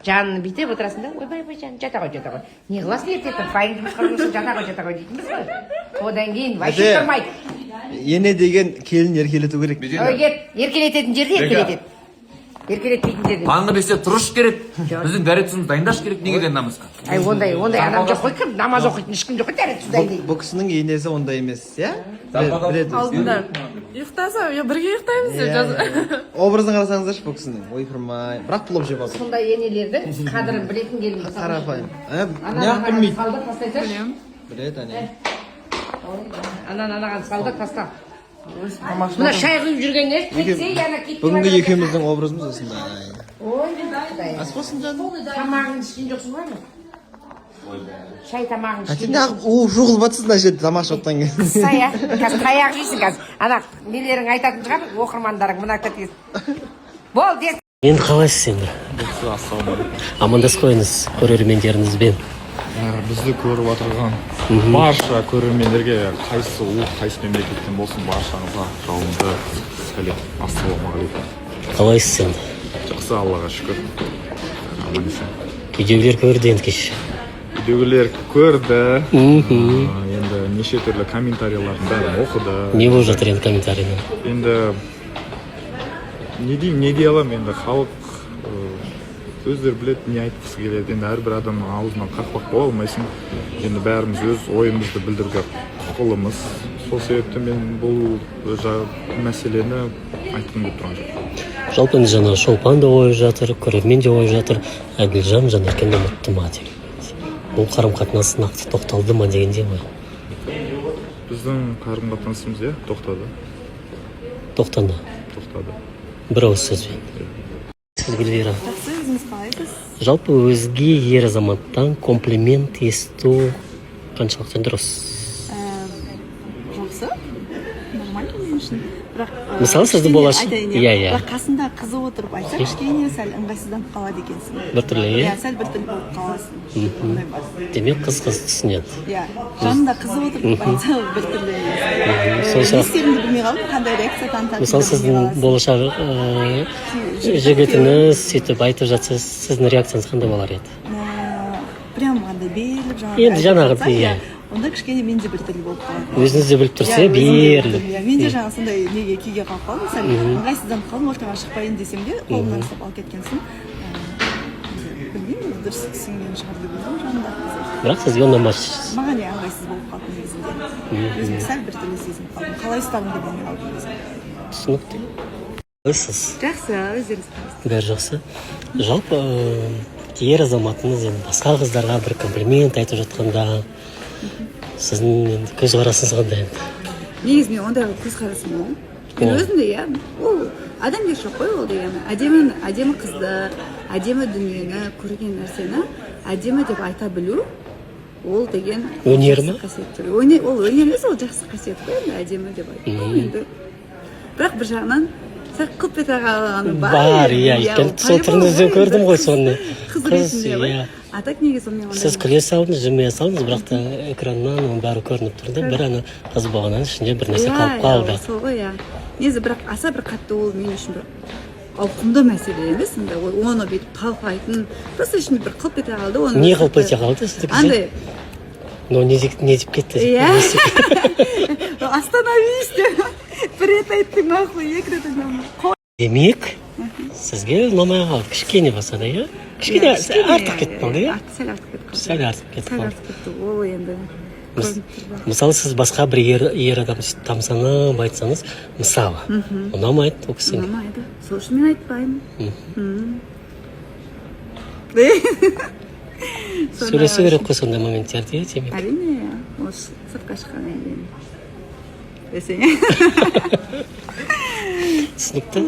Жанын бүйтіп отырасың да, ойбай жан, жата ғой. Не қыласың ертең, файн жұмысқа жүрсің, жата ғой дейміз ғой. Одан кейін вообще тұрмайды. Ене деген келін еркелету керек. Еркелететін жерде еркелетеді. Еркелетпейтін жерде. Таңғы бесте тұрыш керек. Біздің дәретсіміз дайындаш керек. Неге ден намысқа? Ай, ондай адам жоқ қой, кім намаз оқитын ешкім жоқ қой, дәретсіз дайындайды. Бұл кісінің енесі ондай емес, иә? Алдында ұйықтаса, бірге ұйықтаймыз деп жазып. Образын қарасаңыздаршы бұл кісінің. Ойпырмай, бірақ плов жеп алды. Сондай енелердің қадірін білетін келін болса. Қарапайым. Неғып білмейді. Салдық тастайсаршы. Біледі, әне. Анаған салдық таста. Мына шай құйып жүргенде кетсе, яна кетті. Бүгінгі екеуміздің образымыз осындай. Ой, құдай. Ас болсын жаным. Тамағын ішкен жоқсың ба? Шай тамағын ішкен. Сен неғып жуғылып атсыз мына жерде тамақ ішіп кейін. Қысса, иә. Қазір таяқ жейсің қазір. Ана нелерің айтатын шығар, оқырмандарың мына кәтес. Бол, дес. Енді қалайсыз енді? Амандасып қойыңыз көрермендеріңізбен. Бізді көріп отырған барша көрермендерге қайсы ұлт, қайсы мемлекеттен болсын баршаңызға жалынды сәлем. Ассалаумағалейкум. Қалайсыз енді? Жақсы, Аллаға шүкір. Аман есен. Видеолер көрді енді кеше. Видеолер көрді. Енді неше түрлі комментариялардың бәрін оқыды. Не болып жатыр енді комментариймен? Енді не деймін, не дей аламын, енді халық өздері біледі, не айтқысы келеді. Енді әрбір адамның аузынан қақпақ бола алмайсың. Енді бәріміз өз ойымызды білдіруге құқылымыз. Сол себепті мен бұл мәселені айтқым келіп тұрған жоқ. Жалпы енді жаңағы Шолпан да ойып жатыр, көрермен де ойып жатыр, Әділжан Жанеркен ұмытты ма деген. Бұл қарым-қатынас нақты тоқталды ма дегенде ғой. Біздің қарым-қатынасымыз тоқтады. Тоқтады. Бір ауыз сөзбен. Сіз Гүлвира. Жақсы, өзіңіз қалайсыз? Жалпы өзге ер азаматтан комплимент есту қаншалықты дұрыс? Жақсы, нормально мен үшін. Мысалы сізді болашақ. Бірақ қасында қызы отырып айтса, кішкене сәл ыңғайсызданып қалады екенсің. Біртүрлі, иә? Сәл біртүрлі болып қаласың. Демек қыз түсінеді. Иә, жанында қызы отырып айтса біртүрлі. Не істерімді білмей қалдым, қандай реакция танытатынымды. Мысалы сіздің болашақ жігітіңіз сөйтіп айтып жатса, сіздің реакцияңыз қандай болар еді? Прям қандай беріліп енді жаңағы, иә. Онда кішкене мен де біртүрлі болып қалады. Өзіңіз де біліп тұрса, беріліп. Мен де жаңа сондай неге күйге қалып қалдым, сәл ыңғайсызданып қалдым, ортаға шықпайын десем де, қолымнан ұстап алып кеткенсің. Білмеймін, дұрыс түсінген шығар деп ойлаймын жанында. Бірақ сізге ұнамас. Маған ыңғайсыз болып қалды негізінде. Өзімді сәл біртүрлі сезініп қалдым. Қалай ұстарымды білмей қалдым негізінде. Түсінікті. Қалайсыз? Жақсы, өздеріңіз қалайсыз? Бәрі жақсы. Жалпы ер азаматыңыз енді басқа қыздарға бір комплимент айтып жатқанда сіздің енді көзқарасыңыз қандай енді? Негізі мен ондай көзқарасым ол. Мен өзім де, иә, ол адамгершілік қой ол деген. Әдемі қызды, әдемі дүниені, көрген нәрсені әдемі деп айта білу, ол деген өнер ме? Ол өнер емес, ол жақсы қасиет қой, енді әдемі деп айту енді. Бірақ бір жағынан қылып ете қалғаны бар, иә, өйткені сол түріңізден көрдім ғой соны. Қыз ретінде ғой. А так негізі сонымен сіз күле салдыңыз, жымия салдыңыз, бірақ та экраннан оның бәрі көрініп тұрды. Бір ана қыз болғаннан ішінде бір нәрсе қалып қалды. Сол ғой, иә. Негізі бірақ аса бір қатты ол мен үшін бір ауқымды мәселе емес, оны бүйтіп талқылайтын, просто ішінде бір қылып ете қалды. Не қылып ете қалды сіздікі? Андай. Но не деп кетті? Иә. Остановись деп. Бір рет айттың, нахуй, екі рет айттың. Демек, сізге ұнамай қалды. Кішкене болса да, иә? Кішкене артық кетіп қалды, иә? Сәл артық кетіп қалды. Ол енді. Мысалы, сіз басқа бір ер адам тамсанып айтсаңыз, мысалы, ұнамайды ол кісіге. Ұнамайды. Сол үшін мен айтпаймын. Сөйлесу керек қой сондай моменттерде, демек. Әрине, осы сыртқа шыққаннан кейін. Десең. Түсінікті.